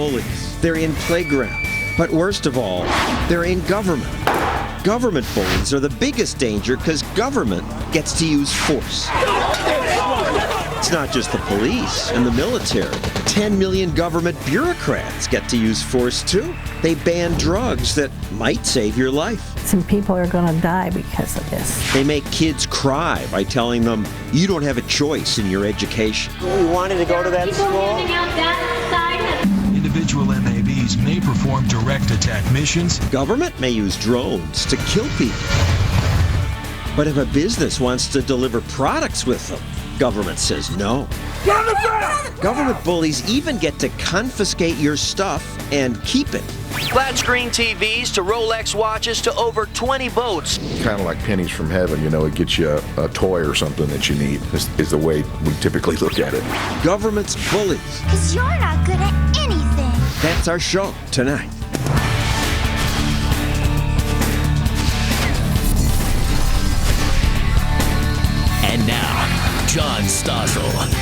bullies. They're in playgrounds. But worst of all, they're in government. Government bullies are the biggest danger because government gets to use force. It's not just the police and the military. 10 million government bureaucrats get to use force too. They ban drugs that might save your life. Some people are going to die because of this. They make kids cry by telling them, you don't have a choice in your education. You wanted to go to that school? Individual MABs may perform direct attack missions. Government may use drones to kill people. But if a business wants to deliver products with them, government says no. Government bullies even get to confiscate your stuff and keep it. Flat screen TVs to Rolex watches to over 20 boats. Kind of like pennies from heaven, you know, it gets you a toy or something that you need, is the way we typically look at it. Government's bullies. Because you're not good at anything. That's our show tonight. And now, John Stossel.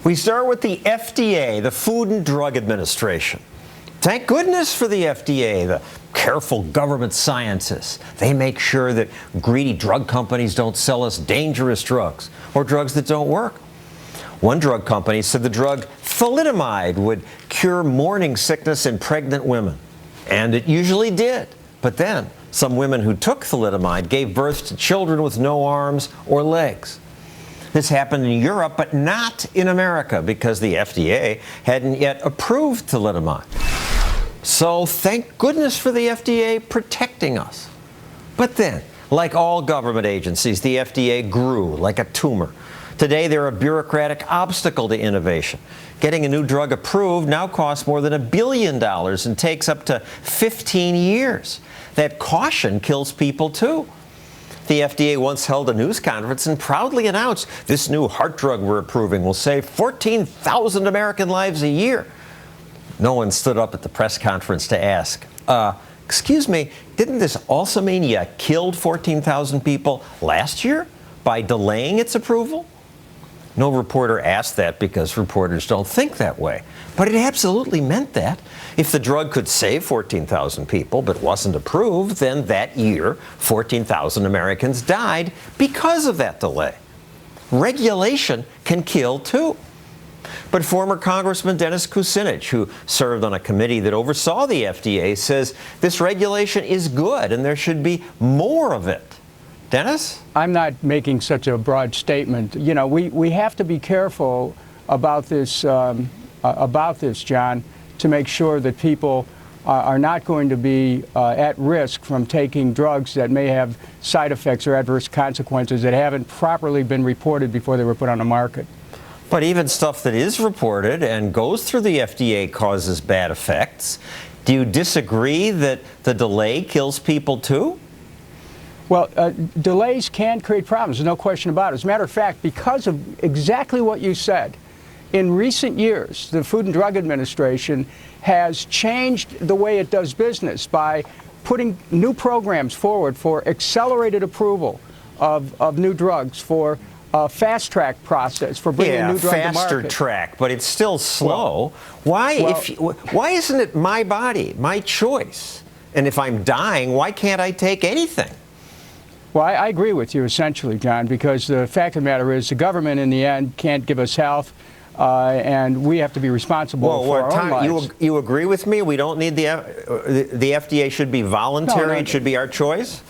We start with the FDA, the Food and Drug Administration. Thank goodness for the FDA, the careful government scientists. They make sure that greedy drug companies don't sell us dangerous drugs or drugs that don't work. One drug company said the drug thalidomide would cure morning sickness in pregnant women. And it usually did. But then some women who took thalidomide gave birth to children with no arms or legs. This happened in Europe, but not in America because the FDA hadn't yet approved thalidomide. So thank goodness for the FDA protecting us. But then, like all government agencies, the FDA grew like a tumor. Today, they're a bureaucratic obstacle to innovation. Getting a new drug approved now costs more than $1 billion and takes up to 15 years. That caution kills people, too. The FDA once held a news conference and proudly announced this new heart drug we're approving will save 14,000 American lives a year. No one stood up at the press conference to ask, excuse me, didn't this also mean you killed 14,000 people last year by delaying its approval? No reporter asked that because reporters don't think that way. But it absolutely meant that. If the drug could save 14,000 people but wasn't approved, then that year, 14,000 Americans died because of that delay. Regulation can kill too. But former Congressman Dennis Kucinich, who served on a committee that oversaw the FDA, says this regulation is good and there should be more of it. Dennis? I'm not making such a broad statement. You know, we have to be careful about this, John, to make sure that people are not going to be at risk from taking drugs that may have side effects or adverse consequences that haven't properly been reported before they were put on the market. But even stuff that is reported and goes through the FDA causes bad effects. Do you disagree that the delay kills people too? Well, delays can create problems, there's no question about it. As a matter of fact, because of exactly what you said, in recent years, the Food and Drug Administration has changed the way it does business by putting new programs forward for accelerated approval of new drugs, for a fast-track process for bringing a new drug to market. Faster track, but it's still slow. Why isn't it my body, my choice? And if I'm dying, why can't I take anything? Well, I agree with you essentially, John, because the fact of the matter is the government in the end can't give us health, and we have to be responsible for our own lives. You agree with me? We don't need the FDA should be voluntary. It should be our choice?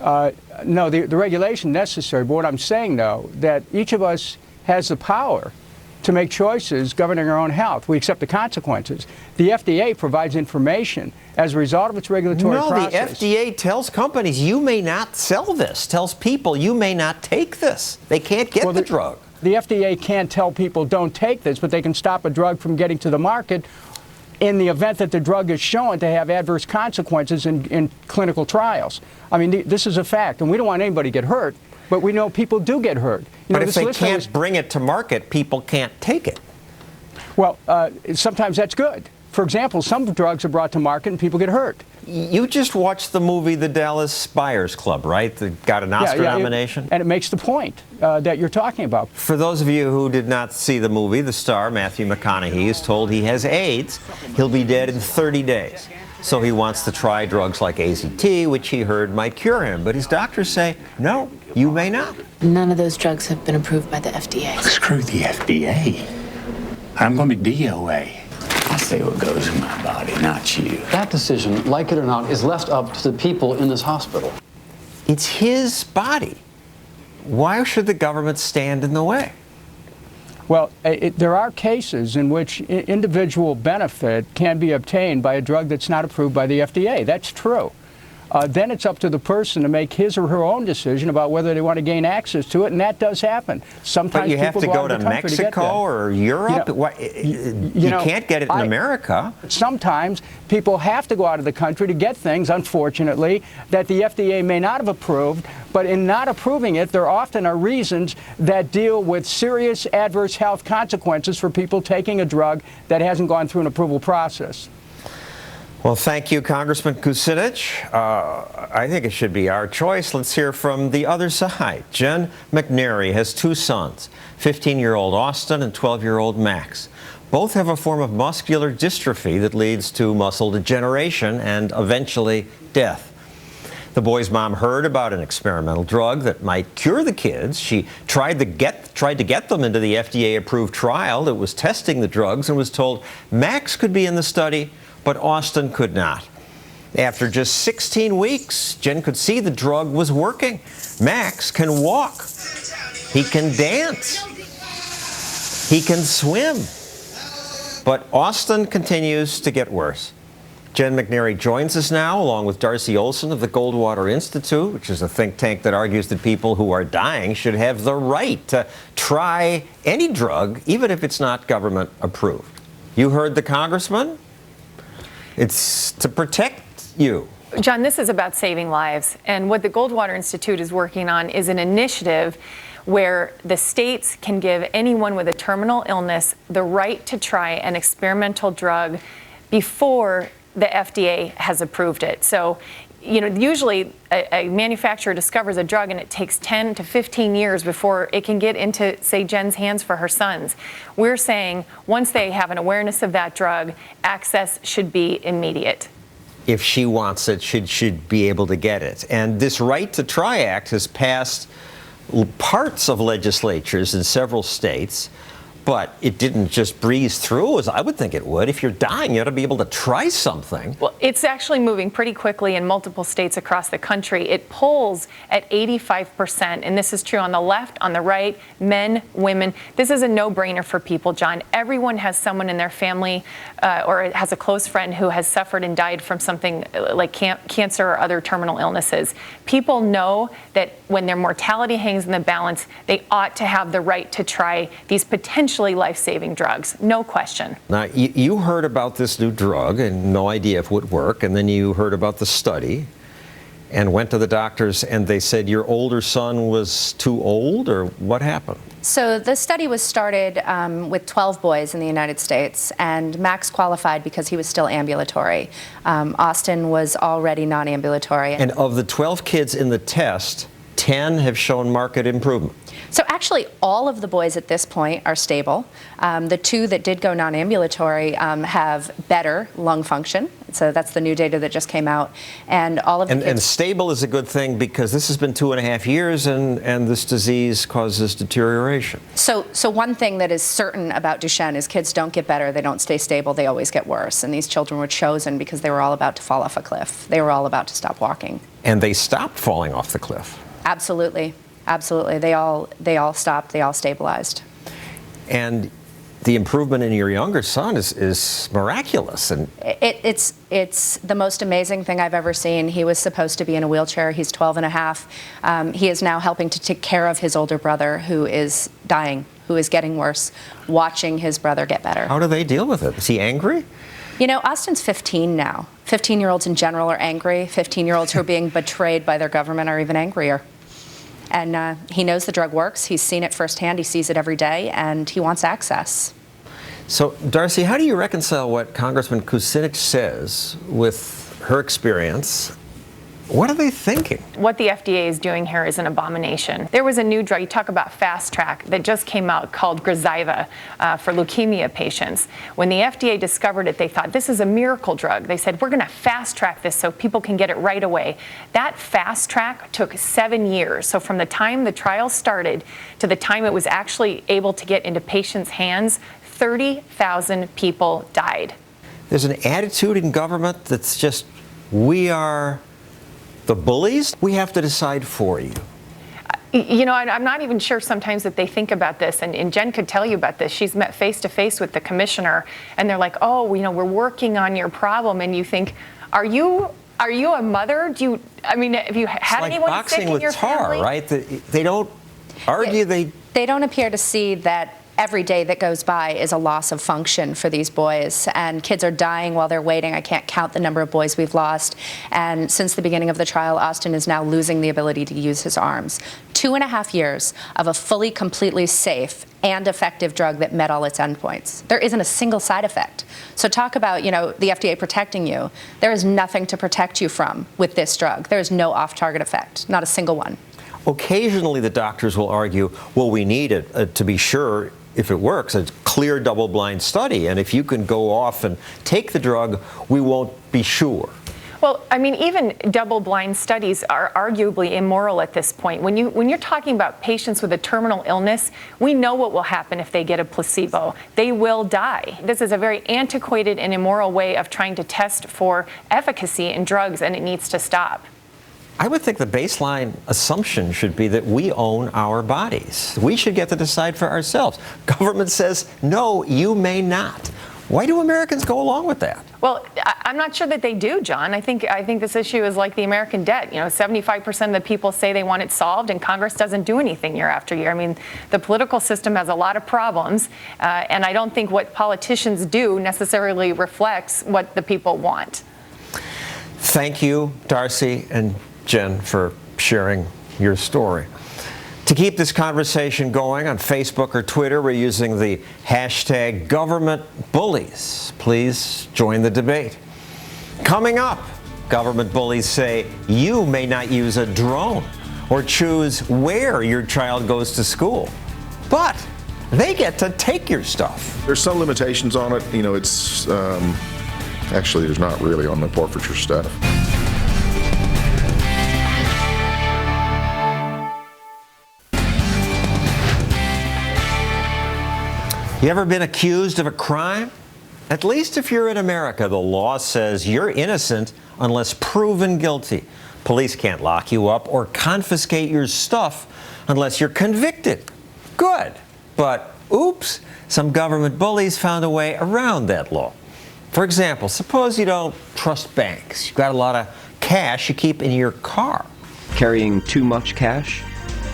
No, the regulation necessary. But what I'm saying, though, that each of us has the power to make choices governing our own health. We accept the consequences. The FDA provides information as a result of its regulatory process. No, the FDA tells companies you may not sell this, tells people you may not take this. They can't get the drug. The FDA can't tell people don't take this, but they can stop a drug from getting to the market in the event that the drug is shown to have adverse consequences in clinical trials. I mean, this is a fact, and we don't want anybody to get hurt, but we know people do get hurt. But if they can't bring it to market, people can't take it. Well, sometimes that's good. For example, some drugs are brought to market and people get hurt. You just watched the movie The Dallas Buyers Club, right? That got an Oscar nomination? And it makes the point that you're talking about. For those of you who did not see the movie, the star, Matthew McConaughey, is told he has AIDS. He'll be dead in 30 days. So he wants to try drugs like AZT, which he heard might cure him. But his doctors say, no, you may not. None of those drugs have been approved by the FDA. Screw the FDA. I'm going to be DOA. I say what goes in my body, not you. That decision, like it or not, is left up to the people in this hospital. It's his body. Why should the government stand in the way? Well, there are cases in which individual benefit can be obtained by a drug that's not approved by the FDA. That's true. Then it's up to the person to make his or her own decision about whether they want to gain access to it, and that does happen. Sometimes but you have to go to Mexico or Europe? You can't get it in America. Sometimes people have to go out of the country to get things, unfortunately, that the FDA may not have approved, but in not approving it, there often are reasons that deal with serious adverse health consequences for people taking a drug that hasn't gone through an approval process. Well, thank you, Congressman Kucinich. I think it should be our choice. Let's hear from the other side. Jen McNary has two sons, 15-year-old Austin and 12-year-old Max. Both have a form of muscular dystrophy that leads to muscle degeneration and eventually death. The boy's mom heard about an experimental drug that might cure the kids. She tried to get them into the FDA-approved trial that was testing the drugs and was told Max could be in the study, but Austin could not. After just 16 weeks, Jen could see the drug was working. Max can walk. He can dance. He can swim. But Austin continues to get worse. Jen McNary joins us now, along with Darcy Olson of the Goldwater Institute, which is a think tank that argues that people who are dying should have the right to try any drug, even if it's not government approved. You heard the congressman? It's to protect you. John, this is about saving lives. And what the Goldwater Institute is working on is an initiative where the states can give anyone with a terminal illness the right to try an experimental drug before the FDA has approved it. So, usually a manufacturer discovers a drug and it takes 10 to 15 years before it can get into, say, Jen's hands for her sons. We're saying once they have an awareness of that drug, access should be immediate. If she wants it, she should be able to get it. And this Right to Try Act has passed parts of legislatures in several states, but it didn't just breeze through as I would think it would. If you're dying, you ought to be able to try something. Well, it's actually moving pretty quickly in multiple states across the country. It polls at 85%, and this is true on the left, on the right, men, women. This is a no-brainer for people, John. Everyone has someone in their family or has a close friend who has suffered and died from something like cancer or other terminal illnesses. People know that when their mortality hangs in the balance, they ought to have the right to try these potentially life-saving drugs, no question. Now, you heard about this new drug and no idea if it would work, and then you heard about the study and went to the doctors and they said your older son was too old, or what happened? So the study was started with 12 boys in the United States, and Max qualified because he was still ambulatory. Austin was already non-ambulatory. And of the 12 kids in the test, 10 have shown marked improvement. So actually, all of the boys at this point are stable. The two that did go non-ambulatory have better lung function. So that's the new data that just came out. And all of the kids. And stable is a good thing because this has been 2.5 years and this disease causes deterioration. So one thing that is certain about Duchenne is kids don't get better, they don't stay stable, they always get worse. And these children were chosen because they were all about to fall off a cliff. They were all about to stop walking. And they stopped falling off the cliff. Absolutely. Absolutely. They all stopped. They all stabilized. And the improvement in your younger son is miraculous. And it's the most amazing thing I've ever seen. He was supposed to be in a wheelchair. He's 12 and a half. He is now helping to take care of his older brother who is dying, who is getting worse, watching his brother get better. How do they deal with it? Is he angry? Austin's 15 now. 15-year-olds in general are angry. 15-year-olds who are being betrayed by their government are even angrier. And he knows the drug works. He's seen it firsthand. He sees it every day, and he wants access. So, Darcy, how do you reconcile what Congressman Kucinich says with her experience. What are they thinking? What the FDA is doing here is an abomination. There was a new drug, you talk about fast track, that just came out called Gazyva for leukemia patients. When the FDA discovered it, they thought this is a miracle drug. They said, we're going to fast track this so people can get it right away. That fast track took 7 years. So from the time the trial started to the time it was actually able to get into patients' hands, 30,000 people died. There's an attitude in government that's just, we are the bullies. We have to decide for you. You know, I'm not even sure sometimes that they think about this, and Jen could tell you about this. She's met face to face with the commissioner, and they're like, oh, you know, we're working on your problem, and you think, are you a mother? Have you had like anyone sick in your family? Right? They don't argue. They don't appear to see that every day that goes by is a loss of function for these boys, and kids are dying while they're waiting. I can't count the number of boys we've lost, and since the beginning of the trial, Austin is now losing the ability to use his arms. 2.5 years of a fully, completely safe and effective drug that met all its endpoints. There isn't a single side effect. So talk about, you know, the FDA protecting you. There is nothing to protect you from with this drug. There is no off-target effect, not a single one. Occasionally the doctors will argue, well, we need it to be sure if it works, a clear double-blind study. And if you can go off and take the drug, we won't be sure. Well, I mean, even double-blind studies are arguably immoral at this point. When you're talking about patients with a terminal illness, we know what will happen if they get a placebo. They will die. This is a very antiquated and immoral way of trying to test for efficacy in drugs, and it needs to stop. I would think the baseline assumption should be that we own our bodies. We should get to decide for ourselves. Government says, no, you may not. Why do Americans go along with that? Well, I'm not sure that they do, John. I think this issue is like the American debt. You know, 75% of the people say they want it solved, and Congress doesn't do anything year after year. I mean, the political system has a lot of problems, and I don't think what politicians do necessarily reflects what the people want. Thank you, Darcy and Jen, for sharing your story. To keep this conversation going on Facebook or Twitter, we're using the hashtag #GovernmentBullies. Please join the debate. Coming up, government bullies say you may not use a drone or choose where your child goes to school, but they get to take your stuff. There's some limitations on it. You know, it's actually there's not really on the forfeiture stuff. You ever been accused of a crime? At least if you're in America, the law says you're innocent unless proven guilty. Police can't lock you up or confiscate your stuff unless you're convicted. Good. But oops, some government bullies found a way around that law. For example, suppose you don't trust banks. You've got a lot of cash you keep in your car. Carrying too much cash?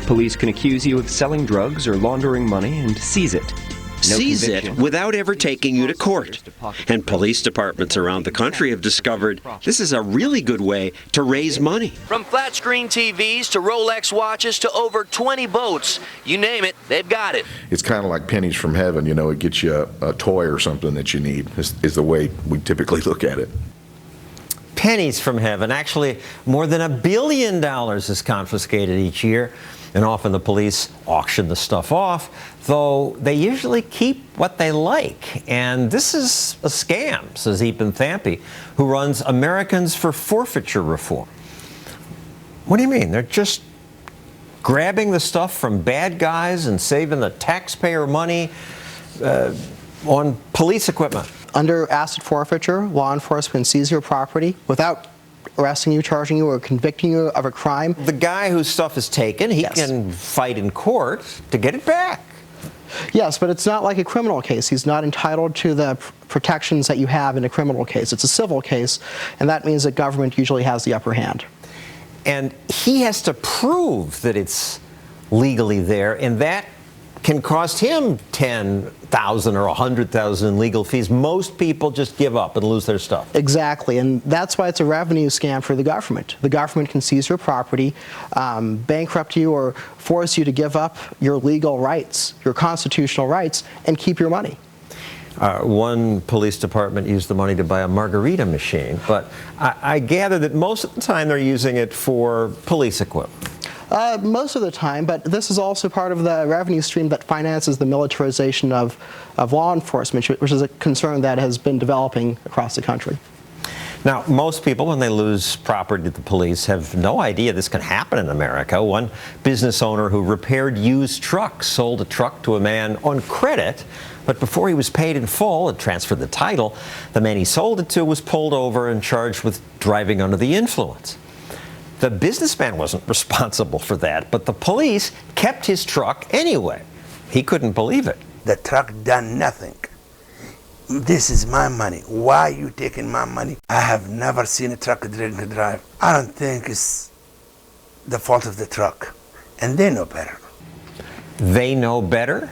Police can accuse you of selling drugs or laundering money and seize it. Seize it without ever taking you to court. And police departments around the country have discovered this is a really good way to raise money. From flat screen TVs to Rolex watches to over 20 boats, you name it, they've got it. It's kind of like pennies from heaven. You know, it gets you a toy or something that you need, is the way we typically look at it. Pennies from heaven. Actually, more than $1 billion is confiscated each year. And often the police auction the stuff off, though they usually keep what they like. And this is a scam, says Ethan Thampi, who runs Americans for Forfeiture Reform. What do you mean? They're just grabbing the stuff from bad guys and saving the taxpayer money on police equipment. Under asset forfeiture, law enforcement seizes your property without arresting you, charging you, or convicting you of a crime. The guy whose stuff is taken, he can fight in court to get it back. Yes, but it's not like a criminal case. He's not entitled to the protections that you have in a criminal case. It's a civil case, and that means that government usually has the upper hand. And he has to prove that it's legally there, and that can cost him $10,000 or $100,000 in legal fees. Most people just give up and lose their stuff. Exactly, and that's why it's a revenue scam for the government. The government can seize your property, bankrupt you, or force you to give up your legal rights, your constitutional rights, and keep your money. One police department used the money to buy a margarita machine, but I gather that most of the time they're using it for police equipment. Most of the time, but this is also part of the revenue stream that finances the militarization of law enforcement, which is a concern that has been developing across the country. Now, most people, when they lose property to the police, have no idea this can happen in America. One business owner who repaired used trucks sold a truck to a man on credit, but before he was paid in full and transferred the title, the man he sold it to was pulled over and charged with driving under the influence. The businessman wasn't responsible for that, but the police kept his truck anyway. He couldn't believe it. The truck done nothing. This is my money. Why are you taking my money? I have never seen a truck drink and drive. I don't think it's the fault of the truck. And they know better. They know better?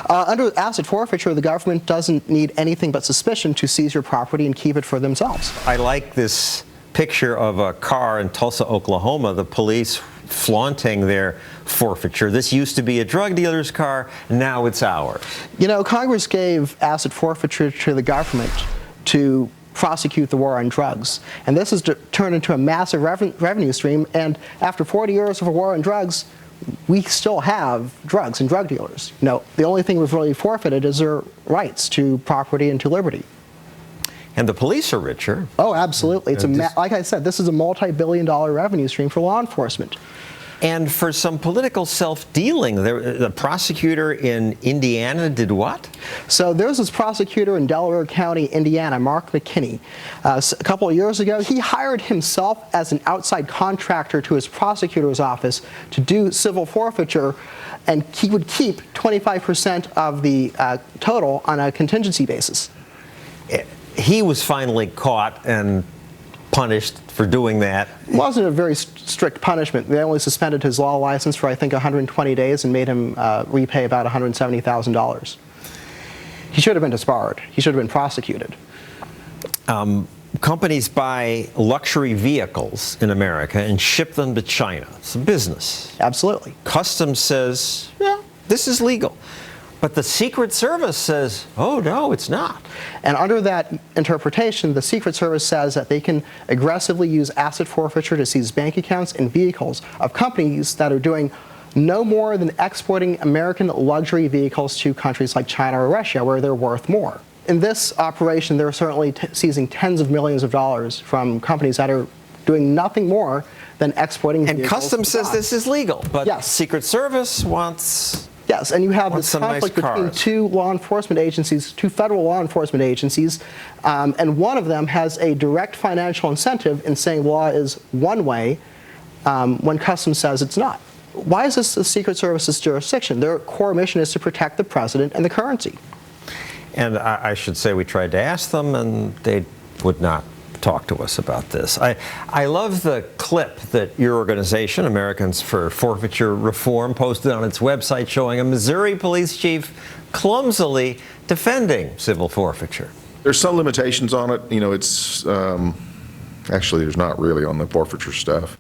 Under asset forfeiture, the government doesn't need anything but suspicion to seize your property and keep it for themselves. I like this picture of a car in Tulsa, Oklahoma, the police flaunting their forfeiture. This used to be a drug dealer's car, now it's ours. You know, Congress gave asset forfeiture to the government to prosecute the war on drugs. And this has turned into a massive revenue stream, and after 40 years of a war on drugs, we still have drugs and drug dealers. You know, the only thing we've really forfeited is their rights to property and to liberty. And the police are richer. Oh, absolutely. It's like I said, this is a multi-billion-dollar revenue stream for law enforcement. And for some political self-dealing, the prosecutor in Indiana did what? So there's this prosecutor in Delaware County, Indiana, Mark McKinney. A couple of years ago, he hired himself as an outside contractor to his prosecutor's office to do civil forfeiture, and he would keep 25% of the total on a contingency basis. He was finally caught and punished for doing that. It wasn't a very strict punishment. They only suspended his law license for, I think, 120 days and made him repay about $170,000. He should have been disbarred. He should have been prosecuted. Companies buy luxury vehicles in America and ship them to China. It's a business. Absolutely. Customs says, yeah, this is legal. But the Secret Service says, oh, no, it's not. And under that interpretation, the Secret Service says that they can aggressively use asset forfeiture to seize bank accounts and vehicles of companies that are doing no more than exporting American luxury vehicles to countries like China or Russia, where they're worth more. In this operation, they're certainly seizing tens of millions of dollars from companies that are doing nothing more than exporting vehicles. And Customs says this is legal, but yes. Secret Service wants... Yes, and you have this conflict between two law enforcement agencies, two federal law enforcement agencies, and one of them has a direct financial incentive in saying law is one way when Customs says it's not. Why is this the Secret Service's jurisdiction? Their core mission is to protect the president and the currency. And I should say we tried to ask them, and they would not talk to us about this. I love the clip that your organization, Americans for Forfeiture Reform, posted on its website showing a Missouri police chief clumsily defending civil forfeiture. There's some limitations on it. You know, it's actually there's not really on the forfeiture stuff.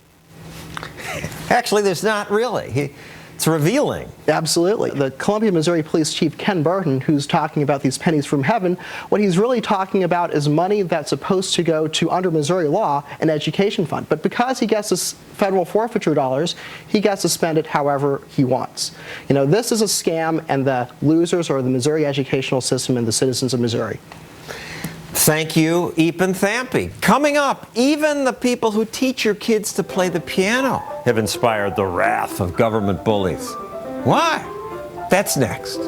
Actually, there's not really. It's revealing. Absolutely. The Columbia, Missouri Police Chief Ken Burton, who's talking about these pennies from heaven, what he's really talking about is money that's supposed to go to, under Missouri law, an education fund. But because he gets this federal forfeiture dollars, he gets to spend it however he wants. You know, this is a scam, and the losers are the Missouri educational system and the citizens of Missouri. Thank you, Ethan Thampy. Coming up, even the people who teach your kids to play the piano have inspired the wrath of government bullies. Why? That's next.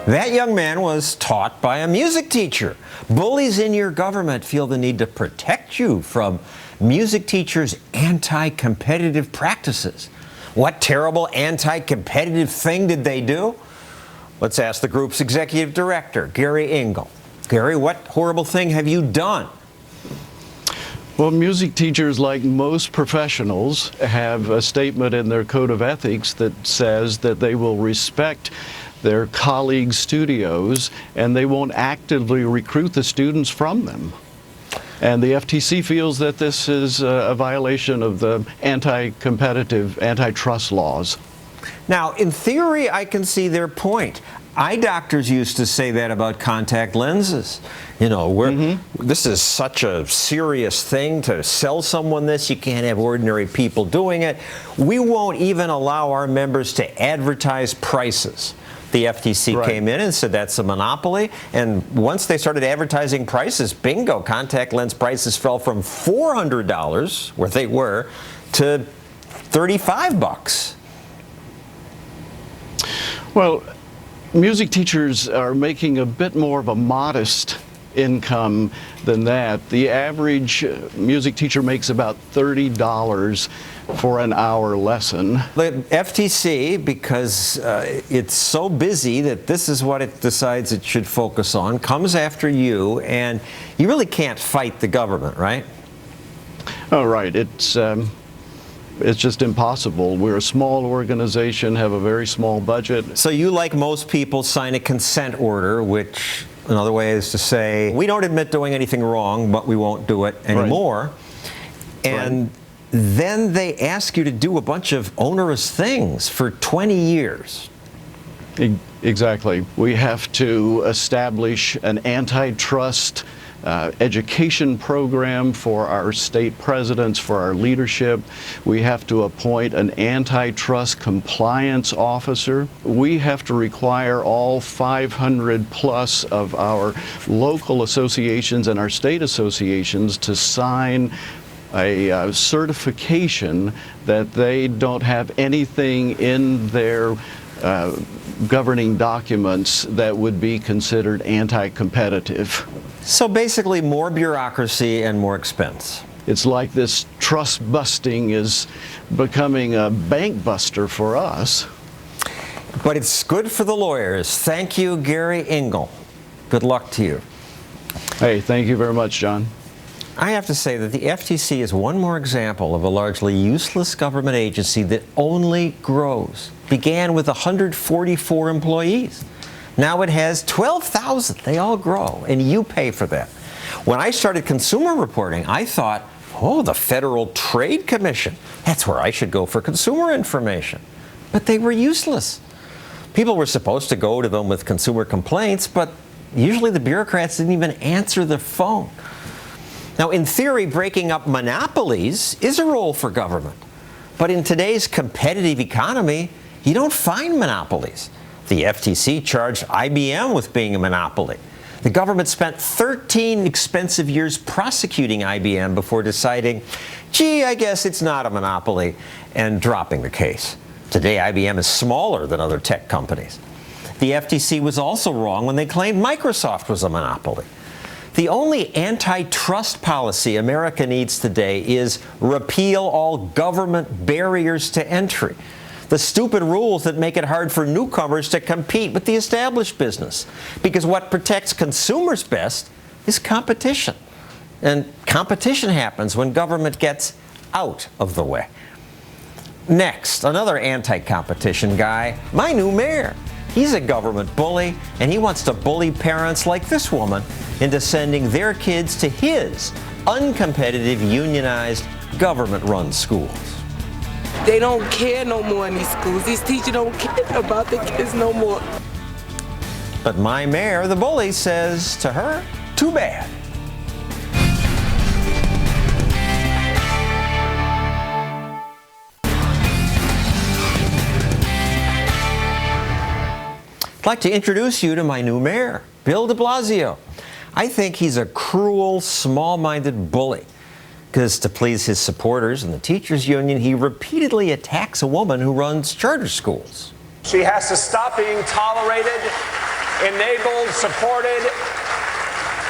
That young man was taught by a music teacher. Bullies in your government feel the need to protect you from music teachers' anti-competitive practices. What terrible anti-competitive thing did they do? Let's ask the group's executive director, Gary Engel. Gary, what horrible thing have you done? Well, music teachers, like most professionals, have a statement in their code of ethics that says that they will respect their colleagues' studios and they won't actively recruit the students from them. And the FTC feels that this is a violation of the anti-competitive, antitrust laws. Now, in theory, I can see their point. Eye doctors used to say that about contact lenses. You know, this is such a serious thing to sell someone this. You can't have ordinary people doing it. We won't even allow our members to advertise prices. The FTC came in and said that's a monopoly. And once they started advertising prices, bingo, contact lens prices fell from $400, where they were, to $35. Well, music teachers are making a bit more of a modest income than that. The average music teacher makes about $30 for an hour lesson. The FTC, because it's so busy that this is what it decides it should focus on, comes after you, and you really can't fight the government, right? Oh, right. It's just impossible. We're a small organization, have a very small budget. So you, like most people, sign a consent order, which another way is to say, we don't admit doing anything wrong, but we won't do it anymore. And then they ask you to do a bunch of onerous things for 20 years. Exactly. We have to establish an antitrust education program for our state presidents, for our leadership. We have to appoint an antitrust compliance officer. We have to require all 500 plus of our local associations and our state associations to sign a certification that they don't have anything in their governing documents that would be considered anti-competitive. So basically more bureaucracy and more expense. It's like this trust busting is becoming a bank buster for us. But it's good for the lawyers. Thank you, Gary Engel. Good luck to you. Hey, thank you very much, John. I have to say that the FTC is one more example of a largely useless government agency that only grows. Began with 144 employees. Now it has 12,000. They all grow, and you pay for that. When I started consumer reporting, I thought, oh, the Federal Trade Commission. That's where I should go for consumer information. But they were useless. People were supposed to go to them with consumer complaints, but usually the bureaucrats didn't even answer the phone. Now, in theory, breaking up monopolies is a role for government. But in today's competitive economy, you don't find monopolies. The FTC charged IBM with being a monopoly. The government spent 13 expensive years prosecuting IBM before deciding, gee, I guess it's not a monopoly, and dropping the case. Today, IBM is smaller than other tech companies. The FTC was also wrong when they claimed Microsoft was a monopoly. The only antitrust policy America needs today is repeal all government barriers to entry. The stupid rules that make it hard for newcomers to compete with the established business. Because what protects consumers best is competition. And competition happens when government gets out of the way. Next, another anti-competition guy, my new mayor. He's a government bully, and he wants to bully parents like this woman into sending their kids to his uncompetitive, unionized, government-run schools. They don't care no more in these schools. These teachers don't care about the kids no more. But my mayor, the bully, says to her, too bad. I'd like to introduce you to my new mayor, Bill de Blasio. I think he's a cruel, small-minded bully. Because to please his supporters and the teachers union, he repeatedly attacks a woman who runs charter schools. She has to stop being tolerated, enabled, supported.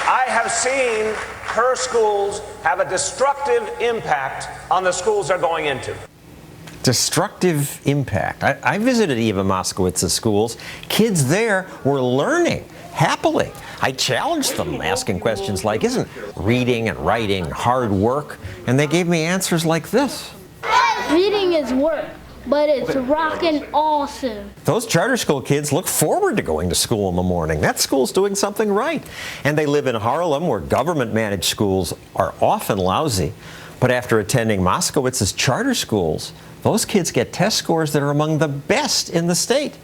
I have seen her schools have a destructive impact on the schools they're going into. Destructive impact. I visited Eva Moskowitz's schools. Kids there were learning happily. I challenged them, asking questions like, isn't reading and writing hard work? And they gave me answers like this. Reading is work, but it's rockin' awesome. Those charter school kids look forward to going to school in the morning. That school's doing something right. And they live in Harlem, where government-managed schools are often lousy. But after attending Moskowitz's charter schools, those kids get test scores that are among the best in the state.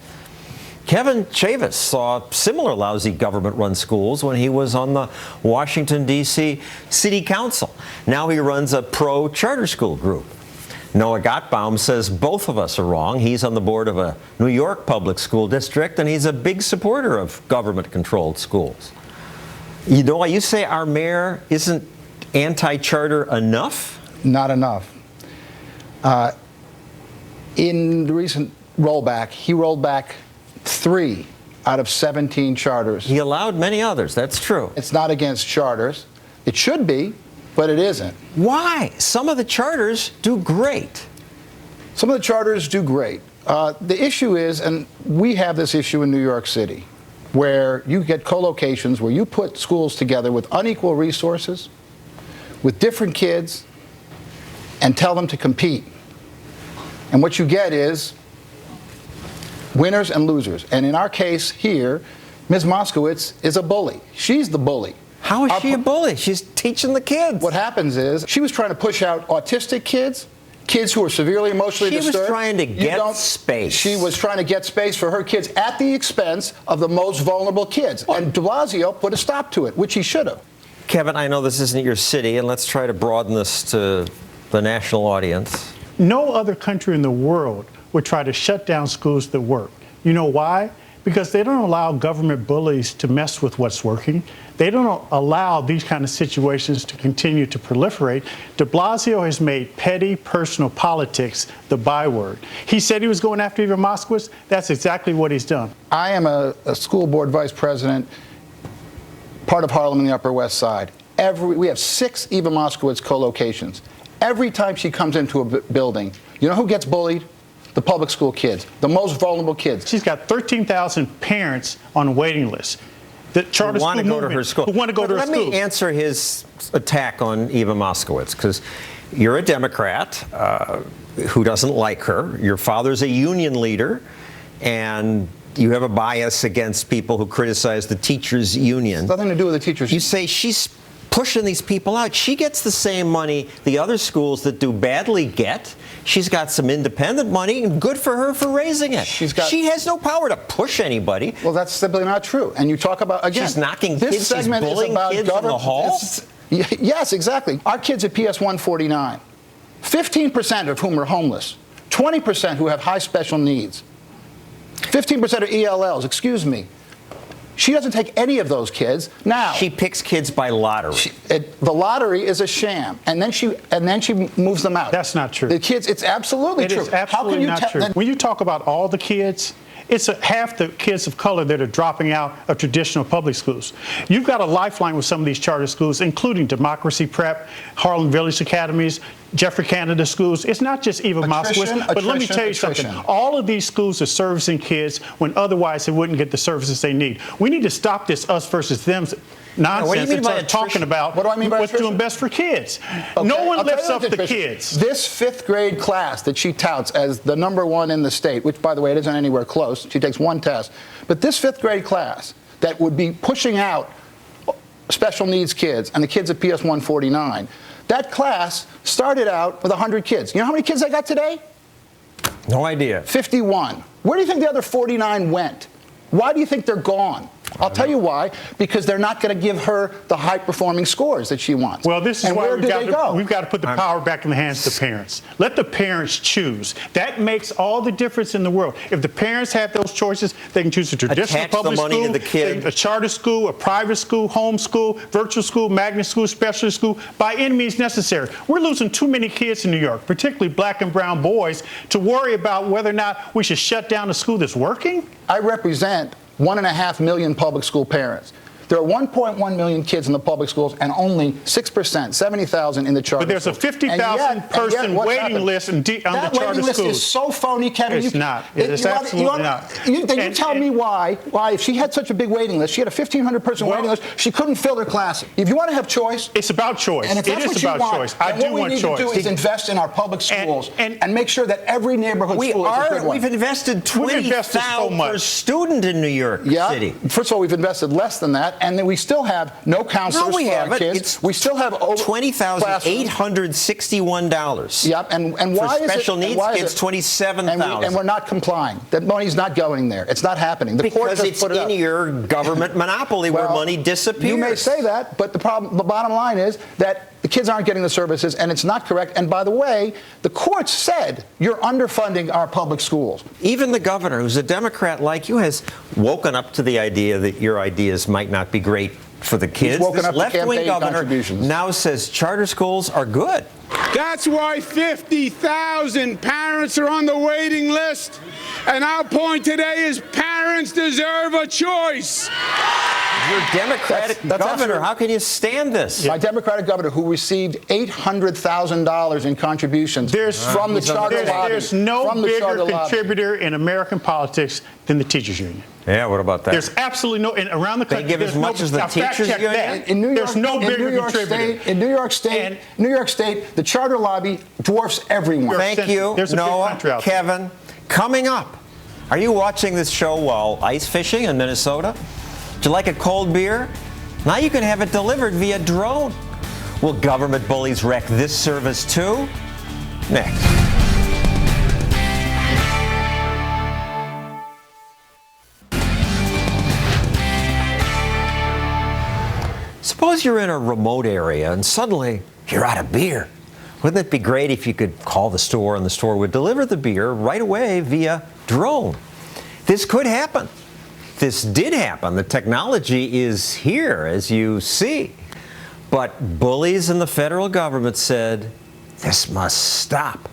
Kevin Chavis saw similar lousy government-run schools when he was on the Washington, D.C. City Council. Now he runs a pro-charter school group. Noah Gottbaum says both of us are wrong. He's on the board of a New York public school district, and he's a big supporter of government-controlled schools. You know, you say our mayor isn't anti-charter enough? Not enough. In the recent rollback, he rolled back 3 out of 17 charters. He allowed many others, that's true. It's not against charters. It should be, but it isn't. Why? Some of the charters do great. Some of the charters do great. The issue is, and we have this issue in New York City, where you get co-locations where you put schools together with unequal resources, with different kids, and tell them to compete. And what you get is winners and losers. And in our case here, Ms. Moskowitz is a bully. She's the bully. How is she a bully? She's teaching the kids. What happens is she was trying to push out autistic kids, kids who are severely emotionally disturbed. She was trying to get space. She was trying to get space for her kids at the expense of the most vulnerable kids. And de Blasio put a stop to it, which he should have. Kevin, I know this isn't your city, and let's try to broaden this to the national audience. No other country in the world would try to shut down schools that work. You know why? Because they don't allow government bullies to mess with what's working. They don't allow these kind of situations to continue to proliferate. De Blasio has made petty personal politics the byword. He said he was going after Eva Moskowitz. That's exactly what he's done. I am a school board vice president, part of Harlem in the Upper West Side. We have 6 Eva Moskowitz co-locations. Every time she comes into a building, you know who gets bullied? The public school kids, the most vulnerable kids. She's got 13,000 parents on a waiting list. The charter who want to go to her school. Who want to go to her school. Let me answer his attack on Eva Moskowitz, because you're a Democrat who doesn't like her. Your father's a union leader, and you have a bias against people who criticize the teachers' union. It's nothing to do with the teachers' union. You say she's pushing these people out. She gets the same money the other schools that do badly get. She's got some independent money, and good for her for raising it. She has no power to push anybody. Well, that's simply not true. And you talk about, again, she's knocking this kids, segment she's bullying is about kids in the hall? Yes, exactly. Our kids at PS 149, 15% of whom are homeless, 20% who have high special needs, 15% are ELLs, excuse me. She doesn't take any of those kids. Now she picks kids by lottery. The lottery is a sham, and then she moves them out. That's not true. The kids, it's absolutely true. It is absolutely not true. When you talk about all the kids, it's half the kids of color that are dropping out of traditional public schools. You've got a lifeline with some of these charter schools, including Democracy Prep, Harlem Village Academies, Jeffrey Canada schools. It's not just Eva Moskowitz, but let me tell you something. All of these schools are servicing kids when otherwise they wouldn't get the services they need. We need to stop this us versus them nonsense. What do you mean by talking about what do I mean by what's doing best for kids? Okay. No one lifts up the kids. This 5th grade class that she touts as the #1 in the state, which, by the way, it isn't anywhere close. She takes 1 test. But this 5th grade class that would be pushing out special needs kids and the kids at PS 149, that class started out with 100 kids. You know how many kids I got today? No idea. 51. Where do you think the other 49 went? Why do you think they're gone? I'll tell you why. Because they're not going to give her the high-performing scores that she wants. Well, this is why we've got to put the power back in the hands of the parents. Let the parents choose. That makes all the difference in the world. If the parents have those choices, they can choose a traditional public school, a charter school, a private school, home school, virtual school, magnet school, specialist school, by any means necessary. We're losing too many kids in New York, particularly black and brown boys, to worry about whether or not we should shut down a school that's working. I represent 1.5 million public school parents. There are 1.1 million kids in the public schools and only 6%, 70,000 in the charter But there's a 50,000 person waiting list on the charter schools. That waiting list is so phony, Kevin. It's not. It's absolutely not. Then you tell me why, if she had such a big waiting list, she had a 1,500 person waiting list, she couldn't fill their class. If you want to have choice. It's about choice. And if that's what you want, I do want choice. What we need to do is invest in our public schools and make sure that every neighborhood school is a good one. We've invested $20,000 per student in New York City. First of all, we've invested less than that, and then we still have no counselors for our kids. We still have over $20,861. Yep, and why for is special needs kids, $27,000. And we're not complying. That money's not going there. It's not happening. The court because it's in your government monopoly where money disappears. You may say that, but the bottom line is that the kids aren't getting the services, and it's not correct. And by the way, the court said you're underfunding our public schools. Even the governor, who's a Democrat like you, has woken up to the idea that your ideas might not be great for the kids. He's woken this up to left-wing campaign governor contributions. now says charter schools are good. That's why 50,000 parents are on the waiting list. And our point today is parents deserve a choice. Your Democratic governor, how can you stand this? My Democratic governor, who received $800,000 in contributions from the charter lobby. There's no bigger contributor in American politics than the teachers union. Yeah, what about that? There's absolutely no, and around the country, they give as much as the teachers union. In New York, there's no bigger contributor. In New York State, the charter lobby dwarfs everyone. Thank you, Noah, Kevin. Coming up, are you watching this show while ice fishing in Minnesota? Do you like a cold beer? Now you can have it delivered via drone. Will government bullies wreck this service too? Next. Suppose you're in a remote area and suddenly you're out of beer. Wouldn't it be great if you could call the store and the store would deliver the beer right away via drone? This could happen. This did happen. The technology is here, as you see. But bullies in the federal government said, this must stop.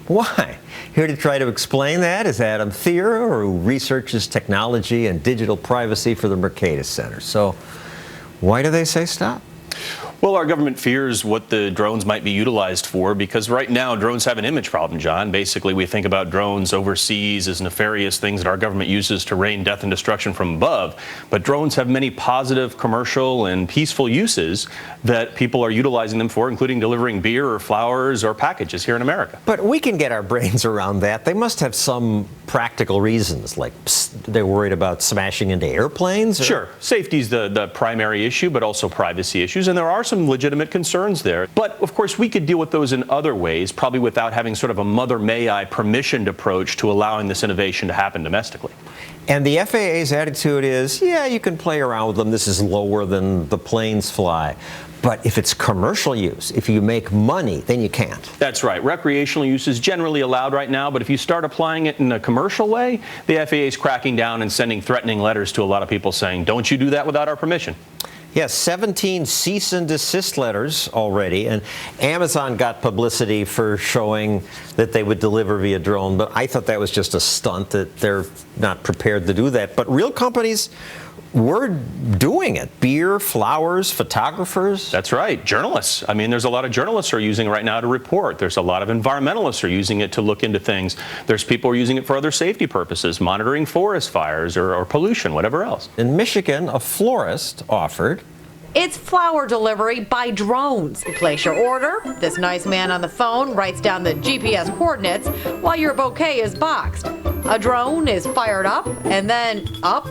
Why? Here to try to explain that is Adam Thier, who researches technology and digital privacy for the Mercatus Center. So why do they say stop? Well, our government fears what the drones might be utilized for, because right now drones have an image problem, John. Basically, we think about drones overseas as nefarious things that our government uses to rain death and destruction from above. But drones have many positive commercial and peaceful uses that people are utilizing them for, including delivering beer or flowers or packages here in America. But we can get our brains around that. They must have some practical reasons, like they're worried about smashing into airplanes? Or? Sure. Safety is the primary issue, but also privacy issues. And there are some legitimate concerns there. But, of course, we could deal with those in other ways, probably without having sort of a mother may I permissioned approach to allowing this innovation to happen domestically. And the FAA's attitude is, yeah, you can play around with them. This is lower than the planes fly. But if it's commercial use, if you make money, then you can't. That's right. Recreational use is generally allowed right now, but if you start applying it in a commercial way, the FAA is cracking down and sending threatening letters to a lot of people saying, don't you do that without our permission. Yes, 17 cease and desist letters already, and Amazon got publicity for showing that they would deliver via drone, but I thought that was just a stunt, that they're not prepared to do that. But real companies were doing it. Beer, flowers, photographers. That's right. Journalists. I mean, there's a lot of journalists who are using it right now to report. There's a lot of environmentalists who are using it to look into things. There's people who are using it for other safety purposes, monitoring forest fires or pollution, whatever else. In Michigan, a florist offered, it's flower delivery by drones. You place your order, this nice man on the phone writes down the GPS coordinates while your bouquet is boxed. A drone is fired up and then up,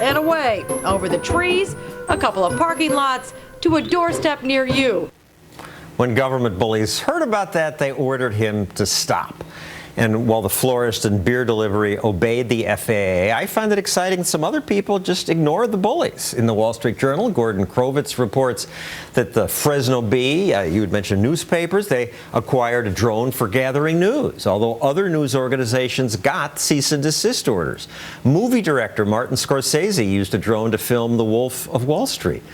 and away, over the trees, a couple of parking lots, to a doorstep near you. When government bullies heard about that, they ordered him to stop. And while the florist and beer delivery obeyed the FAA, I find it exciting some other people just ignored the bullies. In the Wall Street Journal, Gordon Krovitz reports that the Fresno Bee, you had mentioned newspapers, they acquired a drone for gathering news, although other news organizations got cease and desist orders. Movie director Martin Scorsese used a drone to film The Wolf of Wall Street,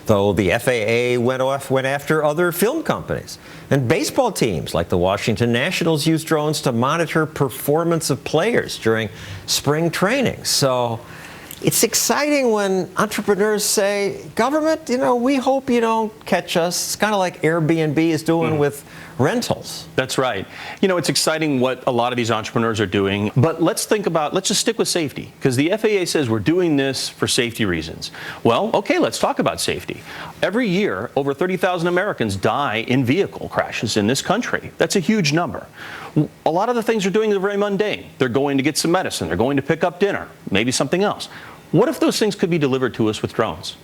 though the FAA went after other film companies. And baseball teams like the Washington Nationals use drones to monitor performance of players during spring training. So It's exciting when entrepreneurs say, government, we hope you don't catch us. It's kind of like Airbnb is doing with rentals. That's right. It's exciting what a lot of these entrepreneurs are doing, but let's just stick with safety, because the FAA says we're doing this for safety reasons. Well, okay, let's talk about safety. Every year, over 30,000 Americans die in vehicle crashes in this country. That's a huge number. A lot of the things they're doing are very mundane. They're going to get some medicine. They're going to pick up dinner, maybe something else. What if those things could be delivered to us with drones?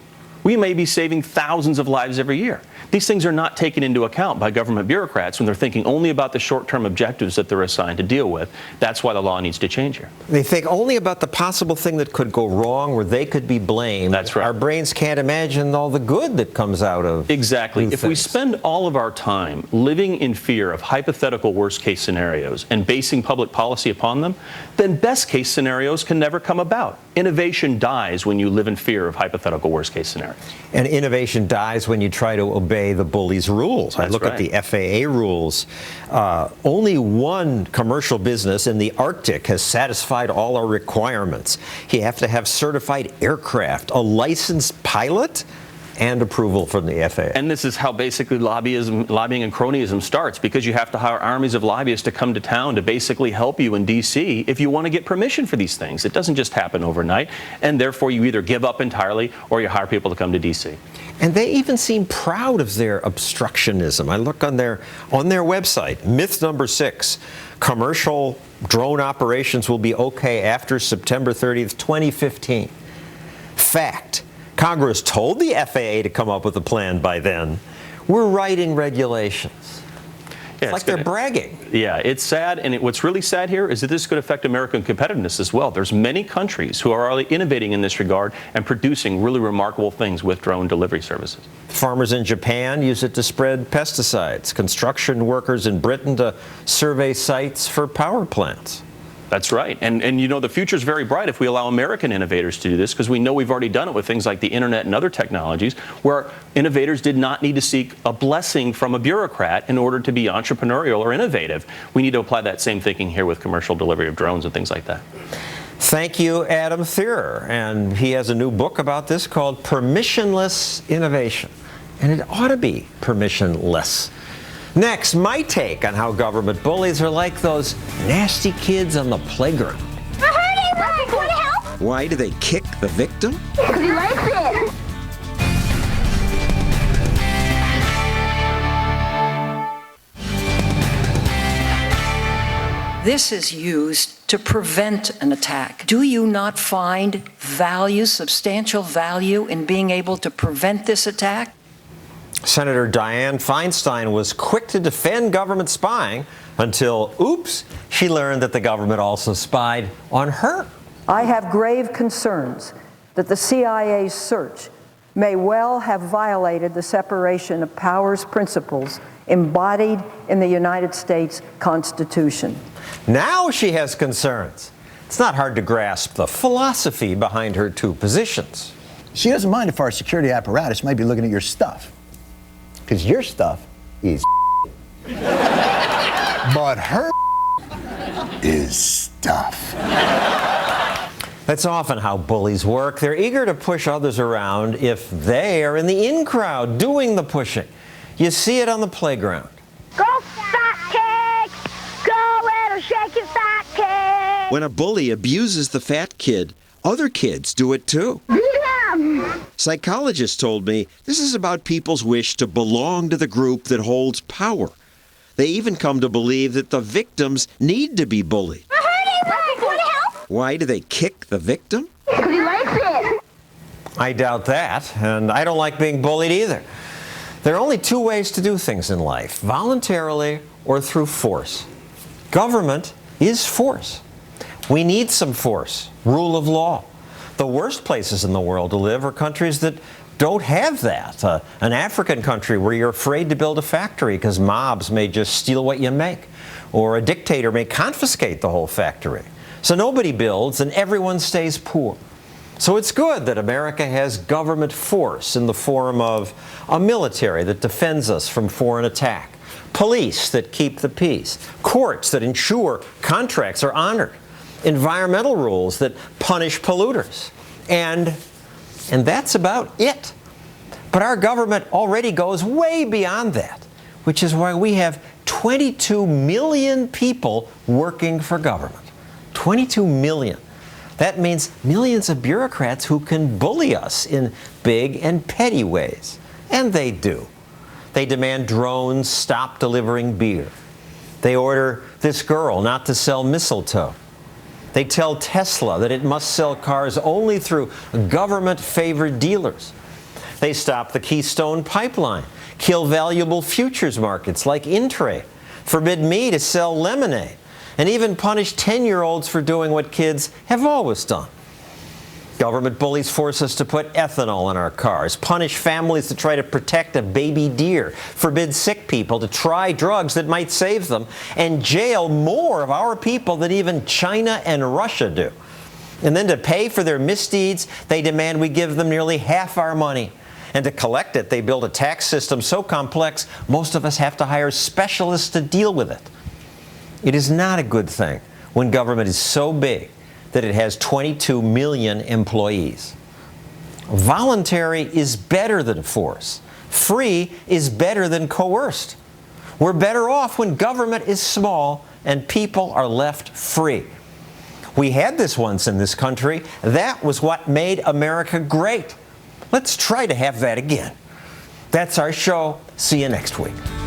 We may be saving thousands of lives every year. These things are not taken into account by government bureaucrats when they're thinking only about the short-term objectives that they're assigned to deal with. That's why the law needs to change here. They think only about the possible thing that could go wrong where they could be blamed. That's right. Our brains can't imagine all the good that comes out of Exactly. If we things. spend all of our time living in fear of hypothetical worst-case scenarios and basing public policy upon them, then best-case scenarios can never come about. Innovation dies when you live in fear of hypothetical worst-case scenarios. And innovation dies when you try to obey the Bullies rules. I look at the FAA rules. Only one commercial business in the Arctic has satisfied all our requirements. You have to have certified aircraft, a licensed pilot, and approval from the FAA. And this is how basically lobbying and cronyism starts, because you have to hire armies of lobbyists to come to town to basically help you in D.C. if you want to get permission for these things. It doesn't just happen overnight, and therefore you either give up entirely or you hire people to come to D.C. And they even seem proud of their obstructionism. I look on their website, myth number 6, commercial drone operations will be okay after September 30th, 2015. Fact. Congress told the FAA to come up with a plan by then. We're writing regulations. It's like they're bragging. Yeah, it's sad, and what's really sad here is that this could affect American competitiveness as well. There's many countries who are already innovating in this regard and producing really remarkable things with drone delivery services. Farmers in Japan use it to spread pesticides. Construction workers in Britain to survey sites for power plants. That's right. And the future is very bright if we allow American innovators to do this, because we know we've already done it with things like the internet and other technologies, where innovators did not need to seek a blessing from a bureaucrat in order to be entrepreneurial or innovative. We need to apply that same thinking here with commercial delivery of drones and things like that. Thank you, Adam Thierer. And he has a new book about this called Permissionless Innovation. And it ought to be permissionless. Next, my take on how government bullies are like those nasty kids on the playground. I heard you, Mike. Want to help? Why do they kick the victim? Because he likes it. This is used to prevent an attack. Do you not find value, substantial value, in being able to prevent this attack? Senator Dianne Feinstein was quick to defend government spying until, oops, she learned that the government also spied on her. I have grave concerns that the CIA's search may well have violated the separation of powers principles embodied in the United States Constitution. Now she has concerns. It's not hard to grasp the philosophy behind her two positions. She doesn't mind if our security apparatus might be looking at your stuff. Because your stuff is but her is stuff. That's often how bullies work. They're eager to push others around if they are in the in crowd doing the pushing. You see it on the playground. Go, fat kid! Go, little shaky fat kid! When a bully abuses the fat kid, other kids do it too. Psychologists told me this is about people's wish to belong to the group that holds power. They even come to believe that the victims need to be bullied. I heard you, Mike. Want to help? Why do they kick the victim? Because he likes it. I doubt that, and I don't like being bullied either. There are only two ways to do things in life, voluntarily or through force. Government is force. We need some force, rule of law. The worst places in the world to live are countries that don't have that. An African country where you're afraid to build a factory because mobs may just steal what you make, or a dictator may confiscate the whole factory. So nobody builds and everyone stays poor. So it's good that America has government force in the form of a military that defends us from foreign attack, police that keep the peace, courts that ensure contracts are honored, environmental rules that punish polluters, And that's about it. But our government already goes way beyond that, which is why we have 22 million people working for government. 22 million. That means millions of bureaucrats who can bully us in big and petty ways. And they do. They demand drones stop delivering beer. They order this girl not to sell mistletoe. They tell Tesla that it must sell cars only through government-favored dealers. They stop the Keystone Pipeline, kill valuable futures markets like Intrade, forbid me to sell lemonade, and even punish 10-year-olds for doing what kids have always done. Government bullies force us to put ethanol in our cars, punish families to try to protect a baby deer, forbid sick people to try drugs that might save them, and jail more of our people than even China and Russia do. And then to pay for their misdeeds, they demand we give them nearly half our money. And to collect it, they build a tax system so complex, most of us have to hire specialists to deal with it. It is not a good thing when government is so big that it has 22 million employees. Voluntary is better than force. Free is better than coerced. We're better off when government is small and people are left free. We had this once in this country. That was what made America great. Let's try to have that again. That's our show. See you next week.